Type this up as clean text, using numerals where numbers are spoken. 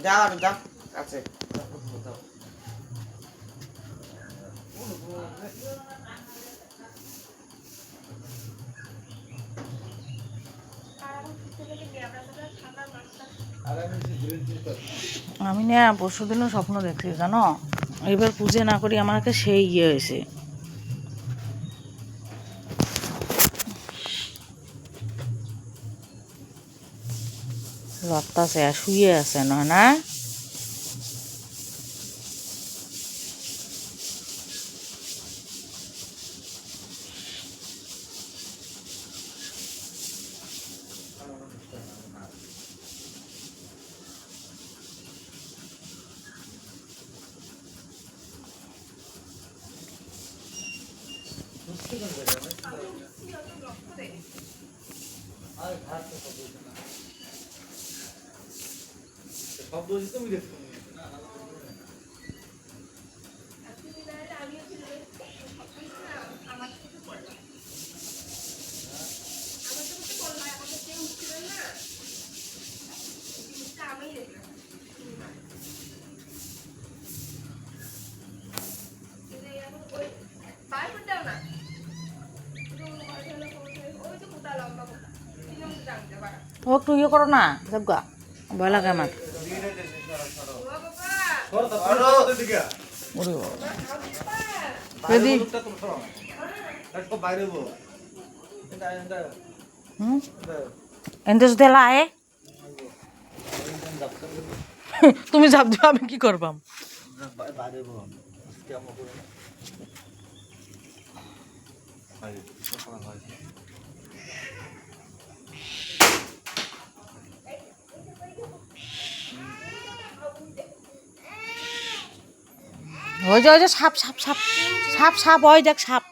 যাও যাও আছে আমি না পরশুদিনও স্বপ্ন দেখছি জানো, এবার পুজো না করি আমাকে সেই হয়েছে। রত্তাছে শুয়ে আছে না না ও একটু ইয়ে করো না, যাবগা ভয় লাগে আমার। এনতে যদি আয়ে তুমি যাব দিও, আমি কি করবাম? ওই যে সাপ সাপ সাপ সাপ সাপ, ওই দেখ সাপ।